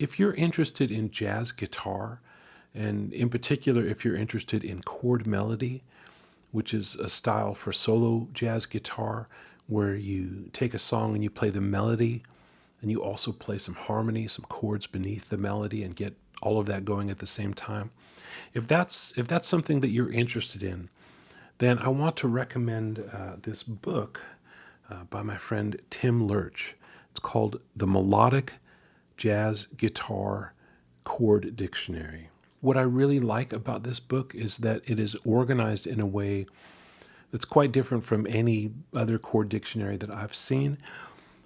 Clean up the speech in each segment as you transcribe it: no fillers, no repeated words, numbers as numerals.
If you're interested in jazz guitar, and in particular if you're interested in chord-melody, which is a style for solo jazz guitar where you take a song and you play the melody and you also play some harmony, some chords beneath the melody and get all of that going at the same time. If that's something that you're interested in, then I want to recommend this book by my friend Tim Lerch. It's called The Melodic Jazz Guitar Chord Dictionary. What I really like about this book is that it is organized in a way that's quite different from any other chord dictionary that I've seen.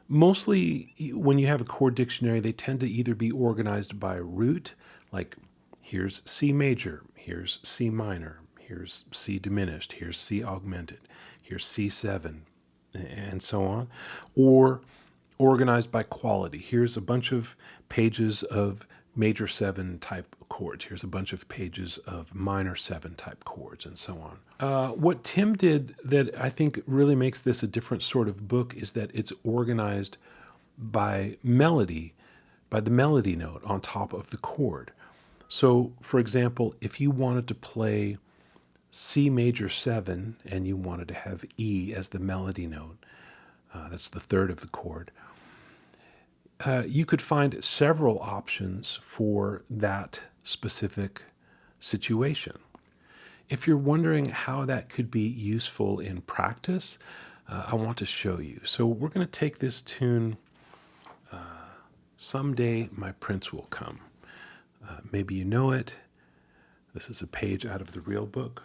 Mostly, when you have a chord dictionary, they tend to either be organized by root, like here's C major, here's C minor, here's C diminished, here's C augmented, here's C7, and so on, or organized by quality. Here's a bunch of pages of major 7 type chords. Here's a bunch of pages of minor 7 type chords, and so on. What Tim did that I think really makes this a different sort of book is that it's organized by melody, by the melody note on top of the chord. So, for example, if you wanted to play C major 7 and you wanted to have E as the melody note, that's the third of the chord, you could find several options for that specific situation. If you're wondering how that could be useful in practice, I want to show you. So we're going to take this tune, Someday My Prince Will Come. Maybe you know it. This is a page out of the real book.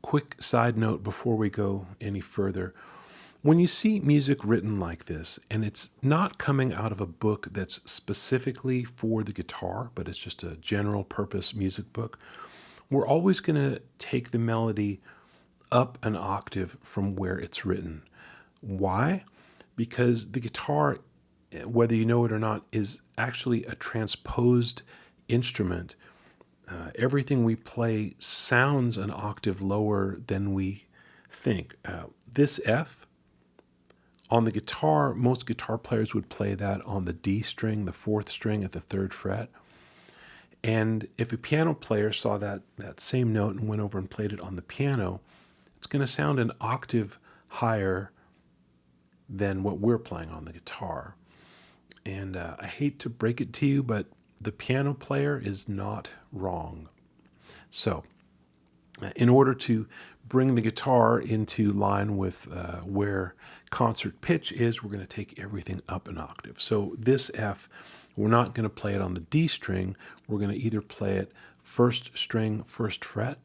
Quick side note before we go any further. When you see music written like this, and it's not coming out of a book that's specifically for the guitar, but it's just a general purpose music book, we're always going to take the melody up an octave from where it's written. Why? Because the guitar, whether you know it or not, is actually a transposed instrument. Everything we play sounds an octave lower than we think. This F, on the guitar, most guitar players would play that on the D string, the fourth string at the third fret. And if a piano player saw that same note and went over and played it on the piano, it's going to sound an octave higher than what we're playing on the guitar. And I hate to break it to you, but the piano player is not wrong. So, in order to bring the guitar into line with where concert pitch is, we're going to take everything up an octave. So this F, we're not going to play it on the D string. We're going to either play it first string, first fret,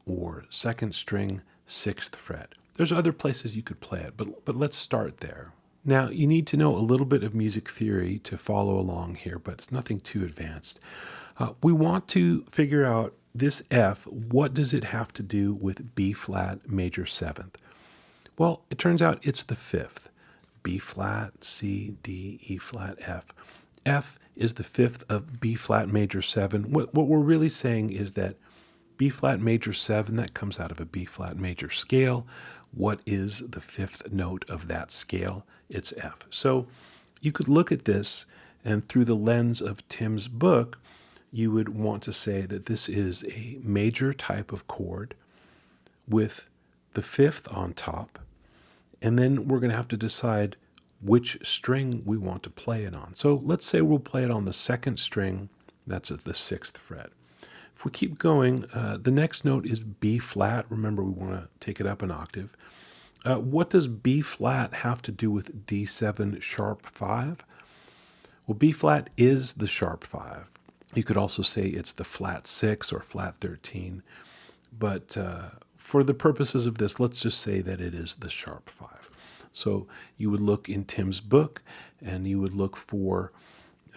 or second string, sixth fret. There's other places you could play it, but let's start there. Now, you need to know a little bit of music theory to follow along here, but it's nothing too advanced. We want to figure out this F, what does it have to do with B flat major 7th? Well, it turns out it's the 5th. B flat, C, D, E flat, F. F is the 5th of B flat major 7. What we're really saying is that B flat major 7, that comes out of a B flat major scale. What is the 5th note of that scale? It's F. So you could look at this, and through the lens of Tim's book, you would want to say that this is a major type of chord with the 5th on top, and then we're going to have to decide which string we want to play it on. So let's say we'll play it on the second string, that's at the 6th fret. If we keep going, the next note is B flat. Remember, we want to take it up an octave. What does B flat have to do with D7 sharp 5? Well, B flat is the sharp 5. You could also say it's the flat 6 or flat 13. But for the purposes of this, let's just say that it is the sharp 5. So you would look in Tim's book, and you would look for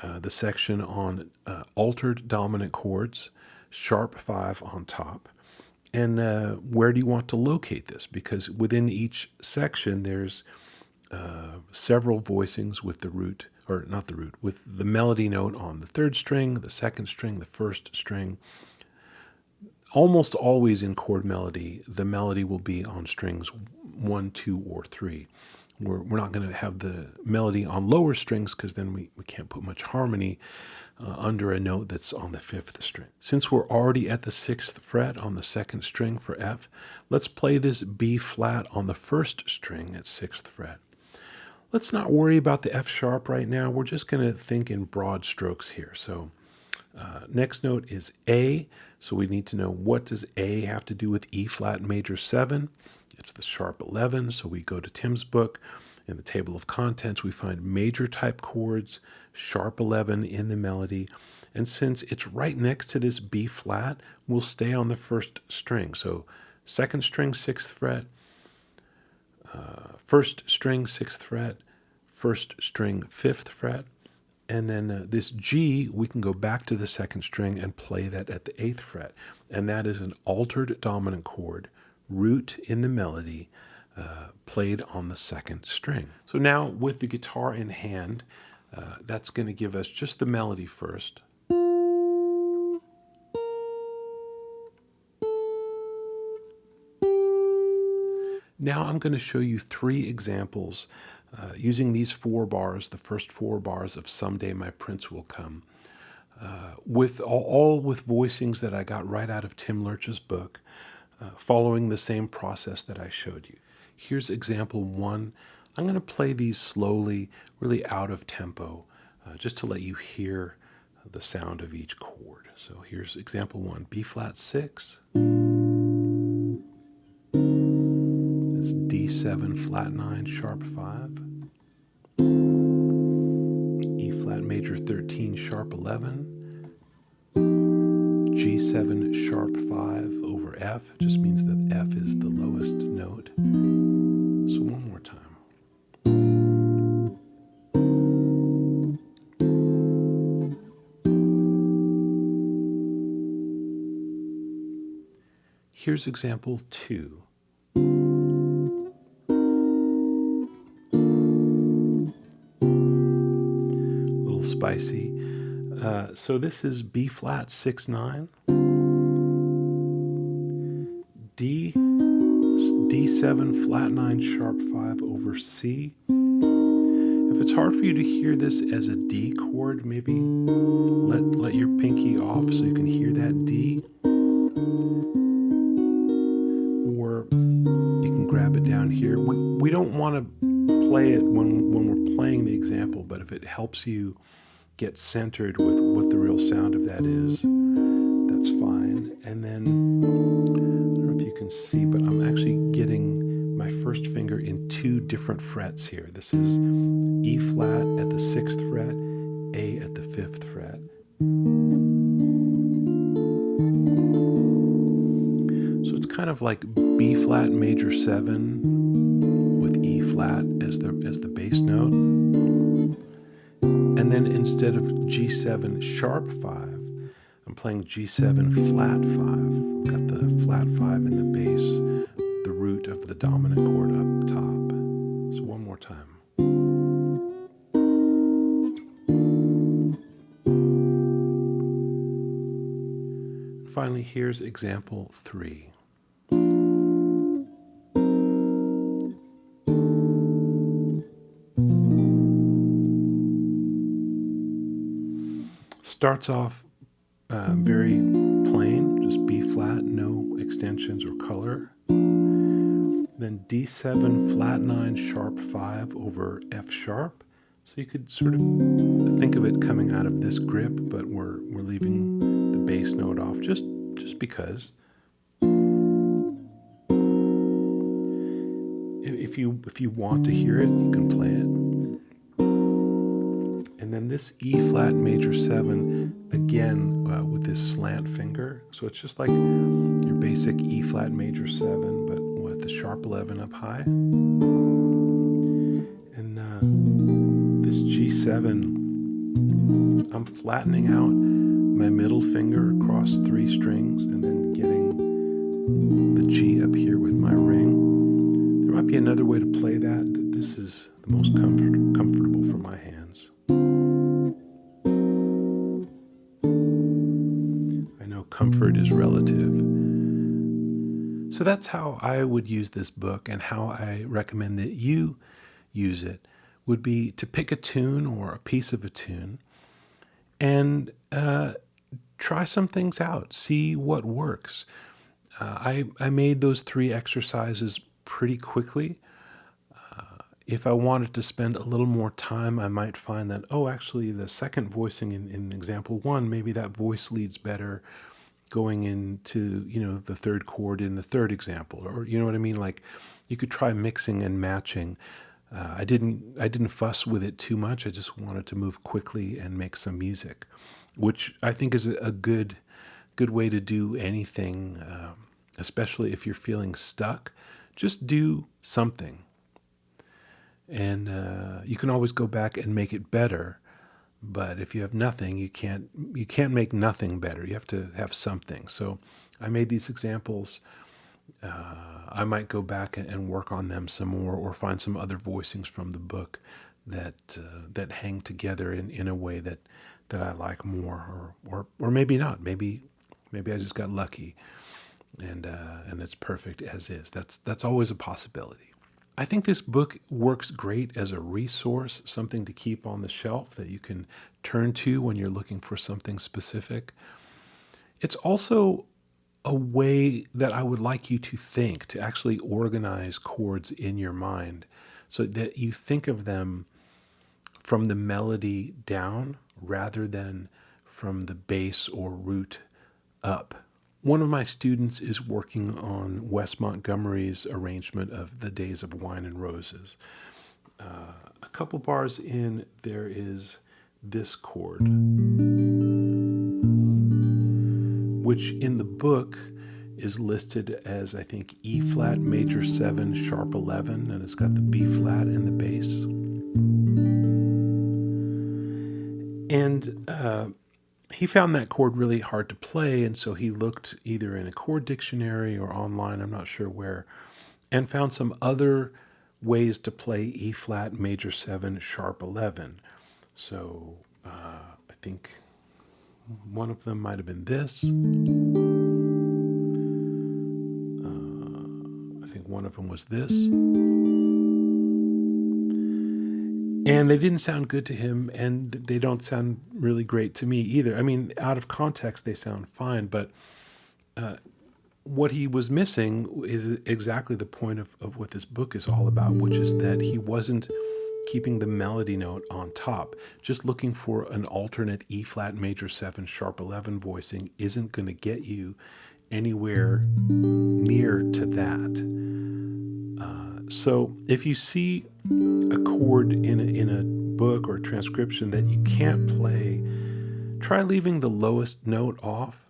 the section on altered dominant chords, sharp 5 on top. And where do you want to locate this? Because within each section, there's several voicings with the root, or not the root, with the melody note on the third string, the second string, the first string. Almost always in chord melody, the melody will be on strings 1, 2, or 3. We're not going to have the melody on lower strings because then we can't put much harmony under a note that's on the 5th string. Since we're already at the 6th fret on the 2nd string for F, let's play this B flat on the 1st string at 6th fret. Let's not worry about the F sharp right now. We're just going to think in broad strokes here. So next note is A. So we need to know, what does A have to do with E flat major 7? It's the sharp 11. So we go to Tim's book. In the table of contents, we find major type chords, sharp 11 in the melody. And since it's right next to this B flat, we'll stay on the 1st string. So 2nd string, 6th fret, 1st string, 6th fret, 1st string, 5th fret. And then this G, we can go back to the 2nd string and play that at the 8th fret. And that is an altered dominant chord, root in the melody, played on the 2nd string. So now with the guitar in hand, that's going to give us just the melody first. Now I'm going to show you 3 examples using these 4 bars, the first 4 bars of Someday My Prince Will Come, with all with voicings that I got right out of Tim Lerch's book, following the same process that I showed you. Here's example 1. I'm going to play these slowly, really out of tempo, just to let you hear the sound of each chord. So here's example 1, B flat 6. That's D7 flat 9 sharp 5. E flat major 13 sharp 11. G7 sharp 5 over F. It just means that F is the lowest note. So one more time. Here's example 2. A little spicy. So this is B flat 6 9. D7 flat 9 sharp 5 over C. If it's hard for you to hear this as a D chord, maybe let your pinky off so you can hear that D. Or you can grab it down here. We don't want to play it when we're playing the example, but if it helps you get centered with what the real sound of that is, that's fine. And then, I don't know if you can see, but I'm actually getting my first finger in 2 different frets here. This is E flat at the 6th fret, A at the 5th fret. So it's kind of like B flat major 7 with E flat as the bass note. And then instead of G7 sharp 5, I'm playing G7 flat 5. I've got the flat 5 in the bass, the root of the dominant chord up top. So one more time. And finally, here's example 3. Starts off very plain, just B flat, no extensions or color. Then D7 flat 9 sharp 5 over F sharp. So you could sort of think of it coming out of this grip, but we're leaving the bass note off just because. If you want to hear it, you can play it. And then this E flat major 7, again with this slant finger. So it's just like your basic E flat major 7, but with the sharp 11 up high. And this G7, I'm flattening out my middle finger across 3 strings and then getting the G up here with my ring. There might be another way to play that. This is the most comfortable for my hands. Comfort is relative. So that's how I would use this book and how I recommend that you use it would be to pick a tune or a piece of a tune and try some things out, see what works. I made those 3 exercises pretty quickly. If I wanted to spend a little more time, I might find that, oh, actually, the second voicing in example 1, maybe that voice leads better going into, the third chord in the third example, or you know what I mean? Like, you could try mixing and matching. I didn't fuss with it too much. I just wanted to move quickly and make some music, which I think is a good way to do anything, especially if you're feeling stuck. Just do something, and you can always go back and make it better. But if you have nothing, you can't make nothing better. You have to have something. So I made these examples. I might go back and work on them some more, or find some other voicings from the book that hang together in a way that I like more, or maybe not. Maybe I just got lucky, and it's perfect as is. That's always a possibility. I think this book works great as a resource, something to keep on the shelf that you can turn to when you're looking for something specific. It's also a way that I would like you to think, to actually organize chords in your mind so that you think of them from the melody down rather than from the bass or root up. One of my students is working on Wes Montgomery's arrangement of The Days of Wine and Roses. A couple bars in, there is this chord, which in the book is listed as, I think, E flat major 7 sharp 11, and it's got the B flat and the bass. And he found that chord really hard to play, and so he looked either in a chord dictionary or online, I'm not sure where, and found some other ways to play E flat major 7 sharp 11. So I think one of them might have been this. I think one of them was this. And they didn't sound good to him, and they don't sound really great to me either. I mean, out of context, they sound fine, but what he was missing is exactly the point of what this book is all about, which is that he wasn't keeping the melody note on top. Just looking for an alternate E flat major 7 sharp 11 voicing isn't going to get you anywhere near to that. So if you see a chord in a book or a transcription that you can't play, try leaving the lowest note off.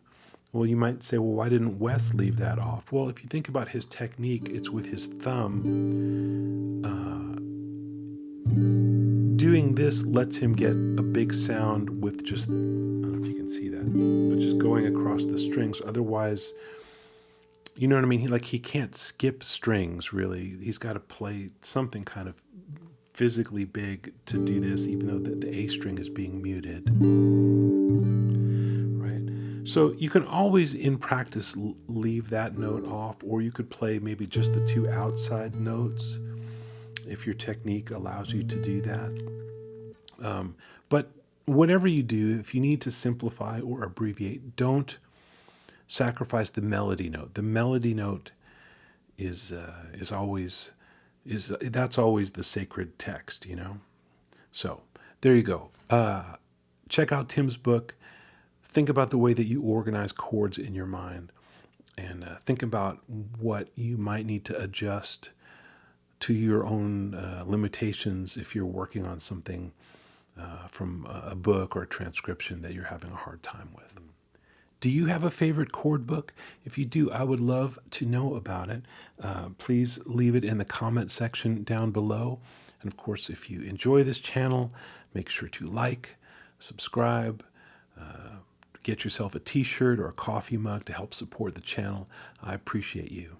Well, you might say, well, why didn't Wes leave that off? Well, if you think about his technique, it's with his thumb. Doing this lets him get a big sound with just, I don't know if you can see that, but just going across the strings. Otherwise, you know what I mean? He can't skip strings, really. He's got to play something kind of physically big to do this, even though the A string is being muted. Right? So you can always, in practice, leave that note off, or you could play maybe just the 2 outside notes if your technique allows you to do that. But whatever you do, if you need to simplify or abbreviate, don't sacrifice the melody note. The melody note is always that's always the sacred text, So there you go. Check out Tim's book. Think about the way that you organize chords in your mind, and think about what you might need to adjust to your own limitations if you're working on something from a book or a transcription that you're having a hard time with. Do you have a favorite chord book? If you do, I would love to know about it. Please leave it in the comment section down below. And of course, if you enjoy this channel, make sure to like, subscribe, get yourself a t-shirt or a coffee mug to help support the channel. I appreciate you.